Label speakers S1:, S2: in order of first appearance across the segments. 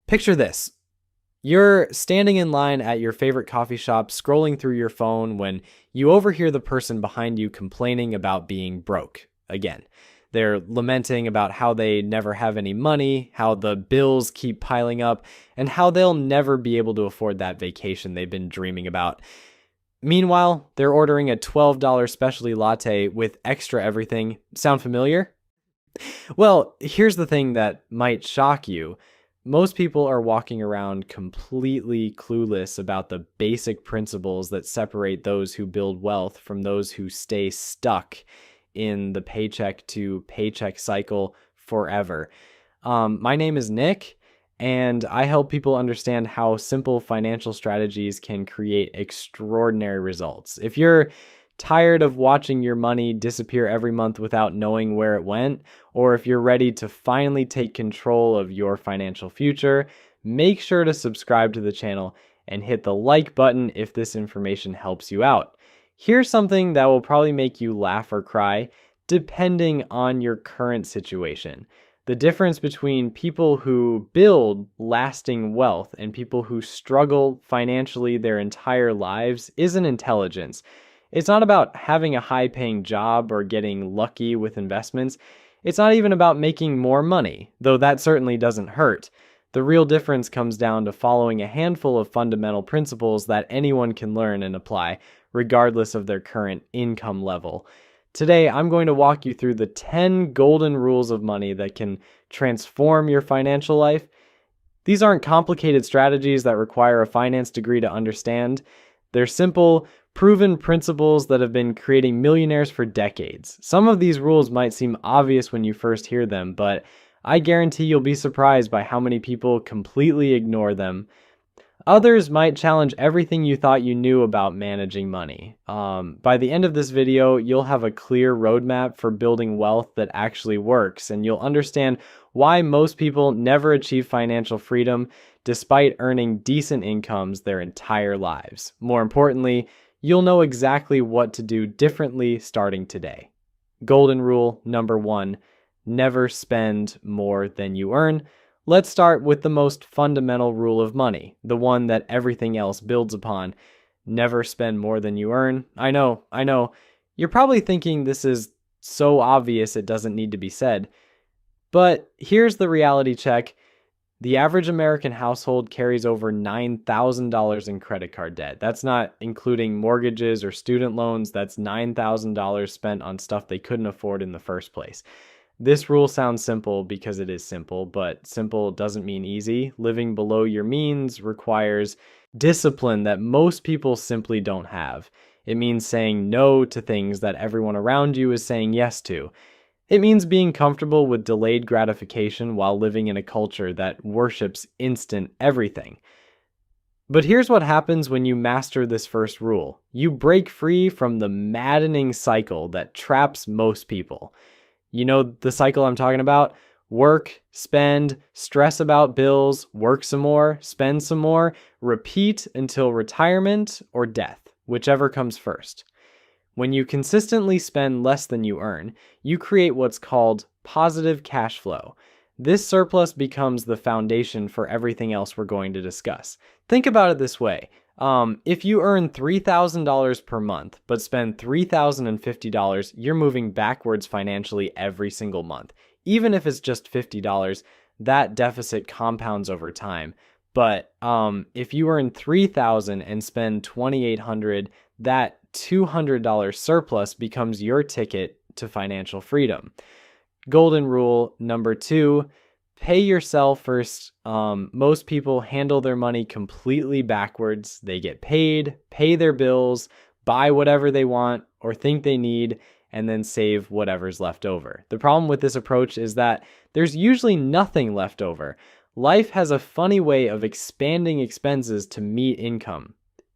S1: Picture this. You're standing in line at your favorite coffee shop, scrolling through your phone when you overhear the person behind you complaining about being broke again. They're lamenting about how they never have any money, how the bills keep piling up, and how they'll never be able to afford that vacation they've been dreaming about. Meanwhile, they're ordering a $12 specialty latte with extra everything. Sound familiar? Well, here's the thing that might shock you. Most people are walking around completely clueless about the basic principles that separate those who build wealth from those who stay stuck in the paycheck to paycheck cycle forever. My name is Nick, and I help people understand how simple financial strategies can create extraordinary results. If you're tired of watching your money disappear every month without knowing where it went, or if you're ready to finally take control of your financial future, make sure to subscribe to the channel and hit the like button if this information helps you out. Here's something that will probably make you laugh or cry, depending on your current situation. The difference between people who build lasting wealth and people who struggle financially their entire lives isn't intelligence. It's not about having a high-paying job or getting lucky with investments. It's not even about making more money, though that certainly doesn't hurt. The real difference comes down to following a handful of fundamental principles that anyone can learn and apply, regardless of their current income level. Today, I'm going to walk you through the 10 golden rules of money that can transform your financial life. These aren't complicated strategies that require a finance degree to understand. They're simple, proven principles that have been creating millionaires for decades. Some of these rules might seem obvious when you first hear them, but I guarantee you'll be surprised by how many people completely ignore them. Others might challenge everything you thought you knew about managing money. By the end of this video, you'll have a clear roadmap for building wealth that actually works, and you'll understand why most people never achieve financial freedom despite earning decent incomes their entire lives. More importantly, you'll know exactly what to do differently starting today. Golden rule number 1, never spend more than you earn. Let's start with the most fundamental rule of money, the one that everything else builds upon. Never spend more than you earn. I know. You're probably thinking this is so obvious it doesn't need to be said. But here's the reality check. The average American household carries over $9,000 in credit card debt. That's not including mortgages or student loans. That's $9,000 spent on stuff they couldn't afford in the first place. This rule sounds simple because it is simple, but simple doesn't mean easy. Living below your means requires discipline that most people simply don't have. It means saying no to things that everyone around you is saying yes to. It means being comfortable with delayed gratification while living in a culture that worships instant everything. But here's what happens when you master this first rule. You break free from the maddening cycle that traps most people. You know the cycle I'm talking about? Work, spend, stress about bills, work some more, spend some more, repeat until retirement or death, whichever comes first. When you consistently spend less than you earn, you create what's called positive cash flow. This surplus becomes the foundation for everything else we're going to discuss. Think about it this way. If you earn $3,000 per month, but spend $3,050, you're moving backwards financially every single month. Even if it's just $50, that deficit compounds over time. But if you earn $3,000 and spend $2,800, that $200 surplus becomes your ticket to financial freedom. Golden rule number 2, pay yourself first. Most people handle their money completely backwards. They get paid, pay their bills, buy whatever they want or think they need, and then save whatever's left over. The problem with this approach is that there's usually nothing left over. Life has a funny way of expanding expenses to meet income.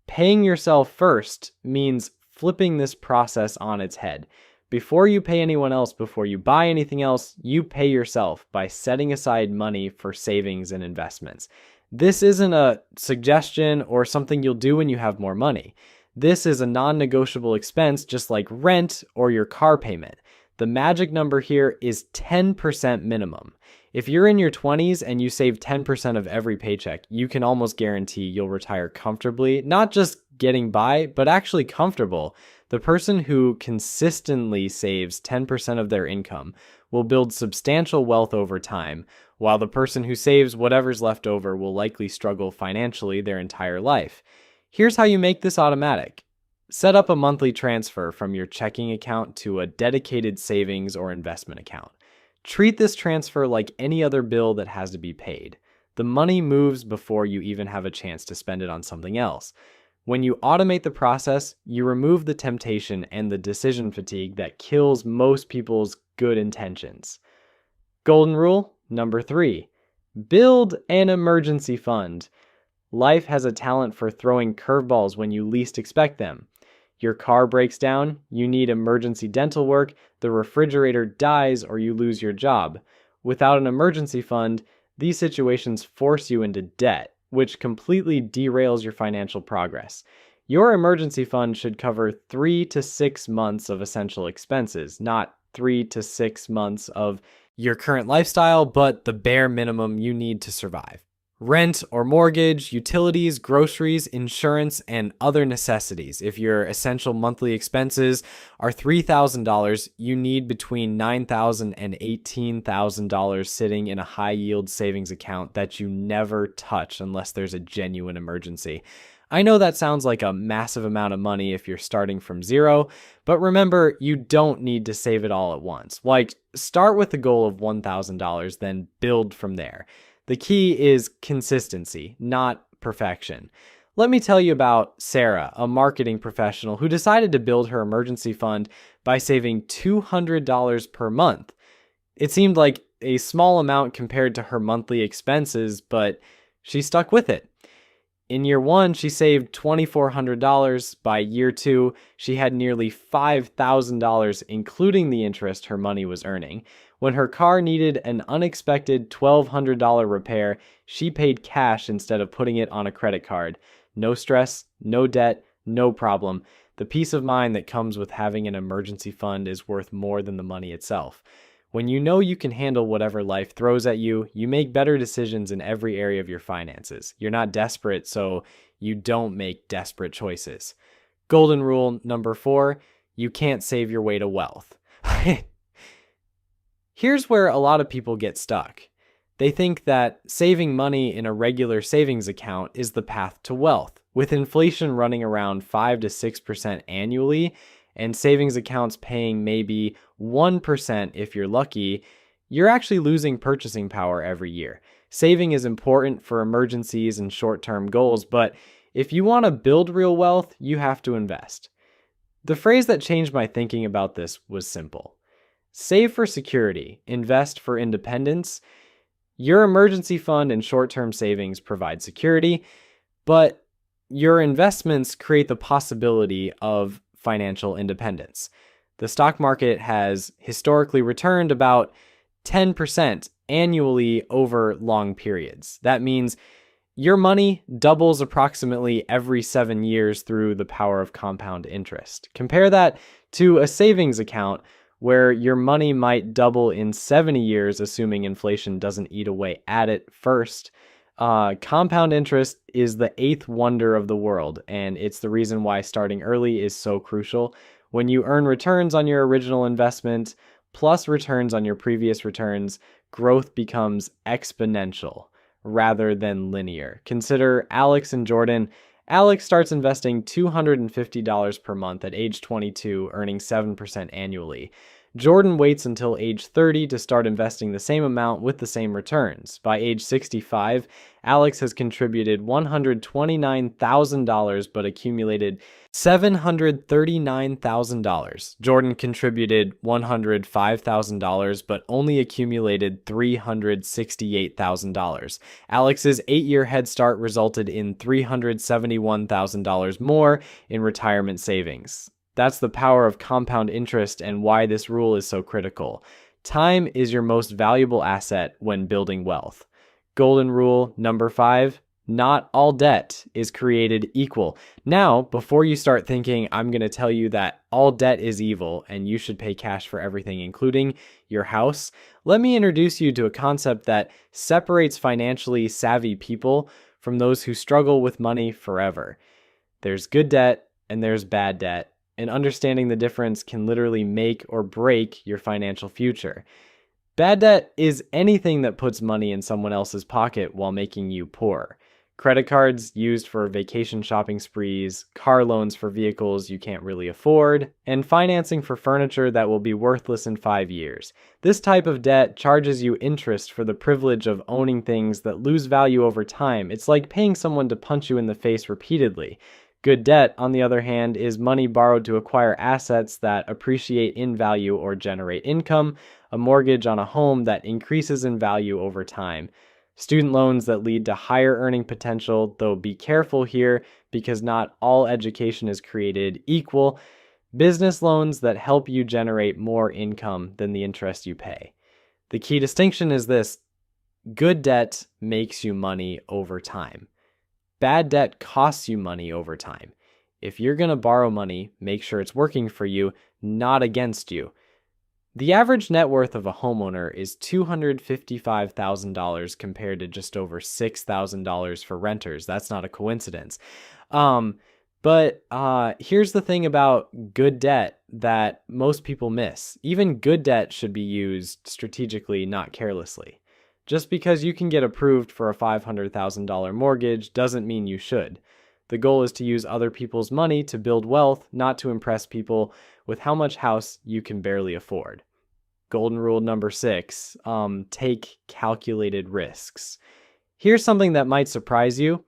S1: Paying yourself first means flipping this process on its head. Before you pay anyone else, before you buy anything else, you pay yourself by setting aside money for savings and investments. This isn't a suggestion or something you'll do when you have more money. This is a non-negotiable expense just like rent or your car payment. The magic number here is 10% minimum. If you're in your 20s and you save 10% of every paycheck, you can almost guarantee you'll retire comfortably, not just getting by, but actually comfortable. The person who consistently saves 10% of their income will build substantial wealth over time, while the person who saves whatever's left over will likely struggle financially their entire life. Here's how you make this automatic. Set up a monthly transfer from your checking account to a dedicated savings or investment account. Treat this transfer like any other bill that has to be paid. The money moves before you even have a chance to spend it on something else. When you automate the process, you remove the temptation and the decision fatigue that kills most people's good intentions. Golden rule number 3, build an emergency fund. Life has a talent for throwing curveballs when you least expect them. Your car breaks down, you need emergency dental work, the refrigerator dies, or you lose your job. Without an emergency fund, these situations force you into debt, which completely derails your financial progress. Your emergency fund should cover 3 to 6 months of essential expenses, not 3 to 6 months of your current lifestyle, but the bare minimum you need to survive. Rent or mortgage, utilities, groceries, insurance, and other necessities. If your essential monthly expenses are $3,000, you need between $9,000 and $18,000 sitting in a high-yield savings account that you never touch unless there's a genuine emergency. I know that sounds like a massive amount of money if you're starting from zero, but remember, you don't need to save it all at once. Like, start with the goal of $1,000, then build from there. The key is consistency, not perfection. Let me tell you about Sarah, a marketing professional who decided to build her emergency fund by saving $200 per month. It seemed like a small amount compared to her monthly expenses, but she stuck with it. In year 1, she saved $2,400. By year 2, she had nearly $5,000, including the interest her money was earning. When her car needed an unexpected $1,200 repair, she paid cash instead of putting it on a credit card. No stress, no debt, no problem. The peace of mind that comes with having an emergency fund is worth more than the money itself. When you know you can handle whatever life throws at you, you make better decisions in every area of your finances. You're not desperate, so you don't make desperate choices. Golden rule number 4, you can't save your way to wealth. Here's where a lot of people get stuck. They think that saving money in a regular savings account is the path to wealth. With inflation running around 5 to 6% annually, and savings accounts paying maybe 1% if you're lucky, you're actually losing purchasing power every year. Saving is important for emergencies and short-term goals, but if you want to build real wealth, you have to invest. The phrase that changed my thinking about this was simple. Save for security, invest for independence. Your emergency fund and short-term savings provide security, but your investments create the possibility of financial independence. The stock market has historically returned about 10% annually over long periods. That means your money doubles approximately every 7 years through the power of compound interest. Compare that to a savings account where your money might double in 70 years, assuming inflation doesn't eat away at it first. Compound interest is the 8th wonder of the world, and it's the reason why starting early is so crucial. When you earn returns on your original investment, plus returns on your previous returns, growth becomes exponential rather than linear. Consider Alex and Jordan. Alex starts investing $250 per month at age 22, earning 7% annually. Jordan waits until age 30 to start investing the same amount with the same returns. By age 65, Alex has contributed $129,000 but accumulated $739,000. Jordan contributed $105,000 but only accumulated $368,000. Alex's 8-year head start resulted in $371,000 more in retirement savings. That's the power of compound interest and why this rule is so critical. Time is your most valuable asset when building wealth. Golden rule number 5, Not all debt is created equal. Now, before you start thinking, I'm going to tell you that all debt is evil and you should pay cash for everything, including your house, let me introduce you to a concept that separates financially savvy people from those who struggle with money forever. There's good debt and there's bad debt, and understanding the difference can literally make or break your financial future. Bad debt is anything that puts money in someone else's pocket while making you poor. Credit cards used for vacation shopping sprees, car loans for vehicles you can't really afford, and financing for furniture that will be worthless in 5 years. This type of debt charges you interest for the privilege of owning things that lose value over time. It's like paying someone to punch you in the face repeatedly. Good debt, on the other hand, is money borrowed to acquire assets that appreciate in value or generate income, a mortgage on a home that increases in value over time. Student loans that lead to higher earning potential, though be careful here because not all education is created equal. Business loans that help you generate more income than the interest you pay. The key distinction is this: good debt makes you money over time. Bad debt costs you money over time. If you're going to borrow money, make sure it's working for you, not against you. The average net worth of a homeowner is $255,000 compared to just over $6,000 for renters. That's not a coincidence. But here's the thing about good debt that most people miss. Even good debt should be used strategically, not carelessly. Just because you can get approved for a $500,000 mortgage doesn't mean you should. The goal is to use other people's money to build wealth, not to impress people with how much house you can barely afford. Golden rule number 6, take calculated risks. Here's something that might surprise you.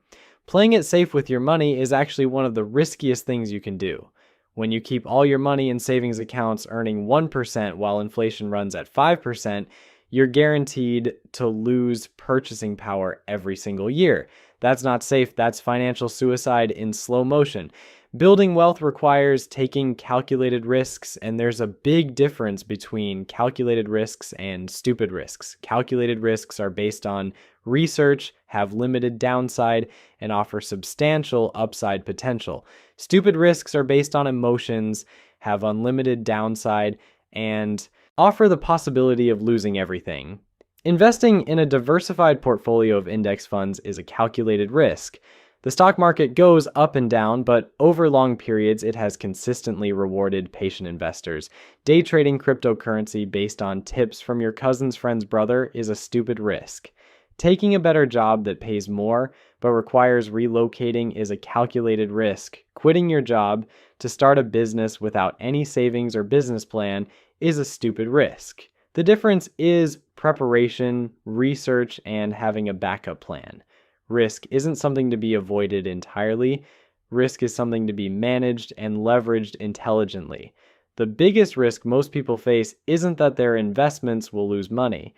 S1: Playing it safe with your money is actually one of the riskiest things you can do. When you keep all your money in savings accounts earning 1% while inflation runs at 5%, you're guaranteed to lose purchasing power every single year. That's not safe. That's financial suicide in slow motion. Building wealth requires taking calculated risks, and there's a big difference between calculated risks and stupid risks. Calculated risks are based on research, have limited downside, and offer substantial upside potential. Stupid risks are based on emotions, have unlimited downside, and offer the possibility of losing everything. Investing in a diversified portfolio of index funds is a calculated risk. The stock market goes up and down, but over long periods, it has consistently rewarded patient investors. Day trading cryptocurrency based on tips from your cousin's friend's brother is a stupid risk. Taking a better job that pays more but requires relocating is a calculated risk. Quitting your job to start a business without any savings or business plan is a stupid risk. The difference is preparation, research, and having a backup plan. Risk isn't something to be avoided entirely. Risk is something to be managed and leveraged intelligently. The biggest risk most people face isn't that their investments will lose money.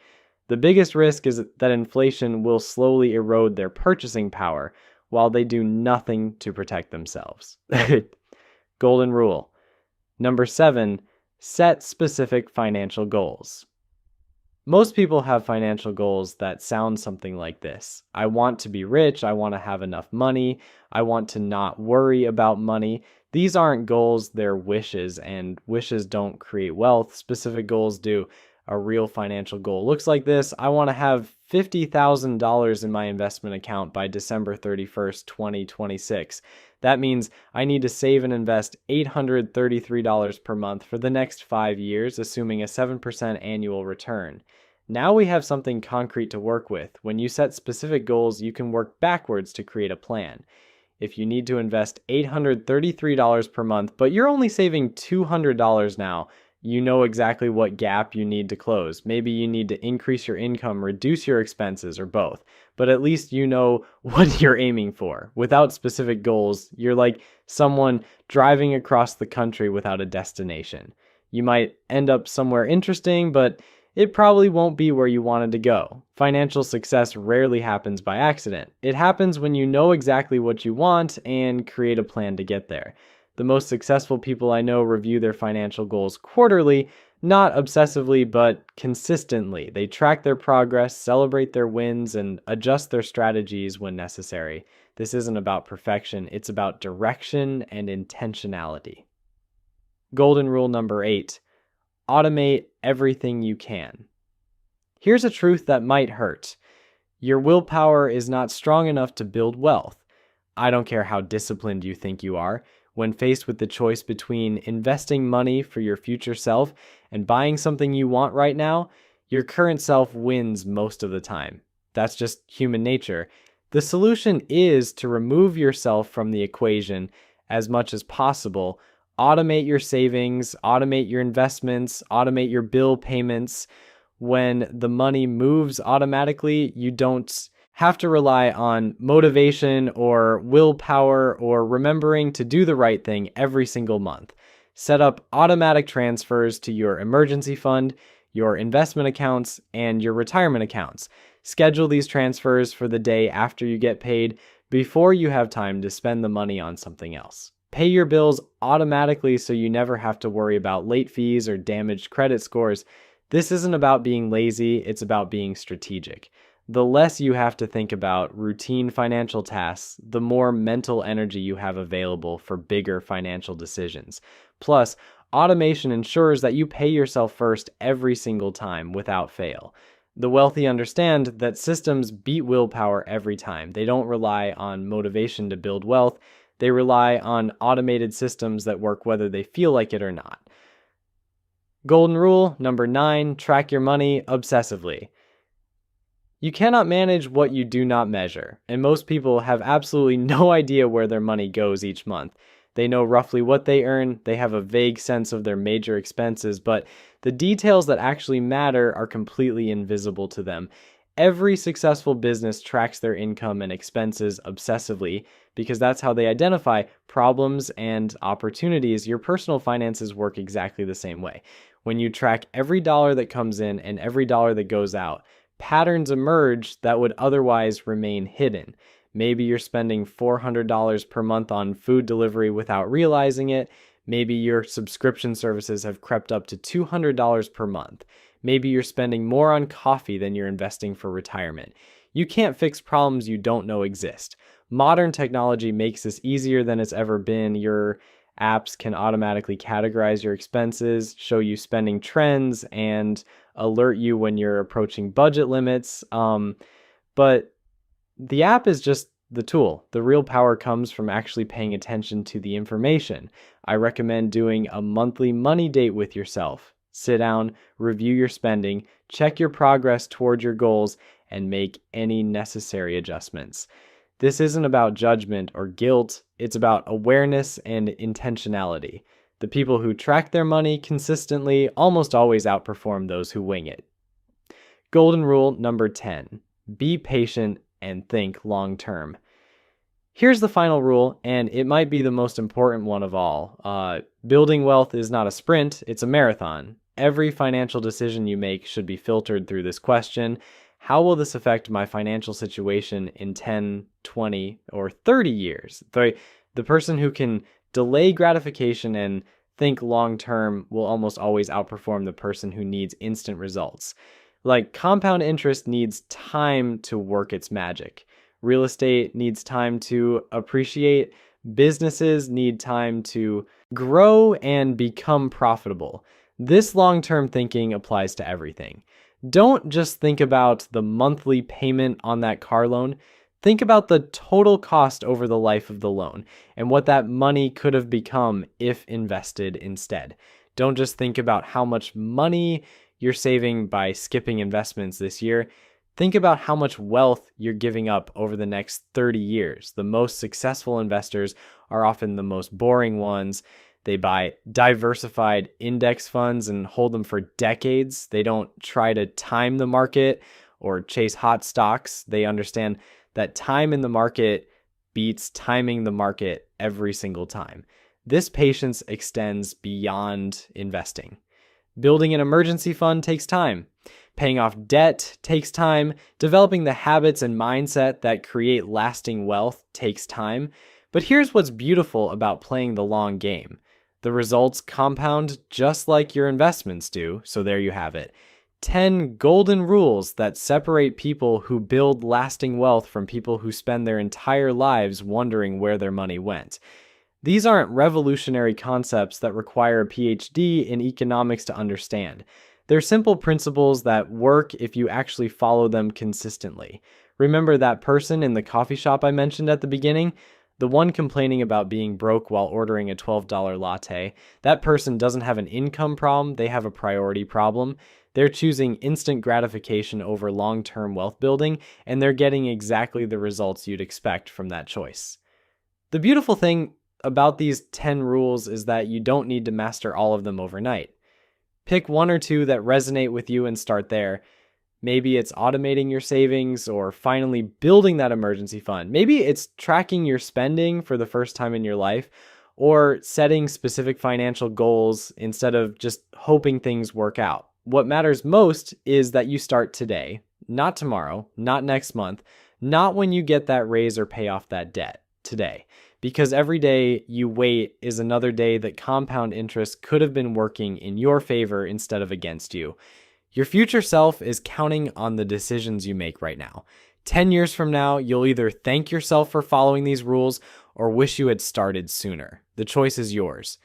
S1: The biggest risk is that inflation will slowly erode their purchasing power while they do nothing to protect themselves. Golden rule. Number 7, set specific financial goals. Most people have financial goals that sound something like this. I want to be rich. I want to have enough money. I want to not worry about money. These aren't goals, they're wishes, and wishes don't create wealth. Specific goals do. A real financial goal looks like this. I want to have $50,000 in my investment account by December 31st, 2026. That means I need to save and invest $833 per month for the next 5 years, assuming a 7% annual return. Now we have something concrete to work with. When you set specific goals, you can work backwards to create a plan. If you need to invest $833 per month, but you're only saving $200 now, you know exactly what gap you need to close. Maybe you need to increase your income, reduce your expenses, or both. But at least you know what you're aiming for. Without specific goals, you're like someone driving across the country without a destination. You might end up somewhere interesting, but it probably won't be where you wanted to go. Financial success rarely happens by accident. It happens when you know exactly what you want and create a plan to get there. The most successful people I know review their financial goals quarterly. Not obsessively, but consistently. They track their progress, celebrate their wins, and adjust their strategies when necessary. This isn't about perfection, it's about direction and intentionality. Golden rule number 8: automate everything you can. Here's a truth that might hurt. Your willpower is not strong enough to build wealth. I don't care how disciplined you think you are. When faced with the choice between investing money for your future self and buying something you want right now, your current self wins most of the time. That's just human nature. The solution is to remove yourself from the equation as much as possible. Automate your savings, automate your investments, automate your bill payments. When the money moves automatically, you don't have to rely on motivation or willpower or remembering to do the right thing every single month. Set up automatic transfers to your emergency fund, your investment accounts, and your retirement accounts. Schedule these transfers for the day after you get paid, before you have time to spend the money on something else. Pay your bills automatically so you never have to worry about late fees or damaged credit scores. This isn't about being lazy, it's about being strategic. The less you have to think about routine financial tasks, the more mental energy you have available for bigger financial decisions. Plus, automation ensures that you pay yourself first every single time without fail. The wealthy understand that systems beat willpower every time. They don't rely on motivation to build wealth. They rely on automated systems that work whether they feel like it or not. Golden rule number 9, track your money obsessively. You cannot manage what you do not measure, and most people have absolutely no idea where their money goes each month. They know roughly what they earn, they have a vague sense of their major expenses, but the details that actually matter are completely invisible to them. Every successful business tracks their income and expenses obsessively because that's how they identify problems and opportunities. Your personal finances work exactly the same way. When you track every dollar that comes in and every dollar that goes out, patterns emerge that would otherwise remain hidden. Maybe you're spending $400 per month on food delivery without realizing it. Maybe your subscription services have crept up to $200 per month. Maybe you're spending more on coffee than you're investing for retirement. You can't fix problems you don't know exist. Modern technology makes this easier than it's ever been. Your apps can automatically categorize your expenses, show you spending trends, and alert you when you're approaching budget limits. But the app is just the tool. The real power comes from actually paying attention to the information. I recommend doing a monthly money date with yourself. Sit down, review your spending, check your progress toward your goals, and make any necessary adjustments. This isn't about judgment or guilt, it's about awareness and intentionality. The people who track their money consistently almost always outperform those who wing it. Golden rule number 10: be patient and think long term. Here's the final rule, and it might be the most important one of all. Building wealth is not a sprint, it's a marathon. Every financial decision you make should be filtered through this question: how will this affect my financial situation in 10, 20, or 30 years? The person who can delay gratification and think long term will almost always outperform the person who needs instant results. Like, compound interest needs time to work its magic. Real estate needs time to appreciate. Businesses need time to grow and become profitable. This long-term thinking applies to everything. Don't just think about the monthly payment on that car loan. Think about the total cost over the life of the loan and what that money could have become if invested instead. Don't just think about how much money you're saving by skipping investments this year. Think about how much wealth you're giving up over the next 30 years. The most successful investors are often the most boring ones. They buy diversified index funds and hold them for decades. They don't try to time the market or chase hot stocks. They understand that time in the market beats timing the market every single time. This patience extends beyond investing. Building an emergency fund takes time. Paying off debt takes time. Developing the habits and mindset that create lasting wealth takes time. But here's what's beautiful about playing the long game. The results compound just like your investments do, so there you have it. 10 golden rules that separate people who build lasting wealth from people who spend their entire lives wondering where their money went. These aren't revolutionary concepts that require a PhD in economics to understand. They're simple principles that work if you actually follow them consistently. Remember that person in the coffee shop I mentioned at the beginning? The one complaining about being broke while ordering a $12 latte. That person doesn't have an income problem, they have a priority problem. They're choosing instant gratification over long-term wealth building, and they're getting exactly the results you'd expect from that choice. The beautiful thing about these 10 rules is that you don't need to master all of them overnight. Pick one or two that resonate with you and start there. Maybe it's automating your savings or finally building that emergency fund. Maybe it's tracking your spending for the first time in your life or setting specific financial goals instead of just hoping things work out. What matters most is that you start today, not tomorrow, not next month, not when you get that raise or pay off that debt, today. Because every day you wait is another day that compound interest could have been working in your favor instead of against you. Your future self is counting on the decisions you make right now. 10 years from now, you'll either thank yourself for following these rules or wish you had started sooner. The choice is yours.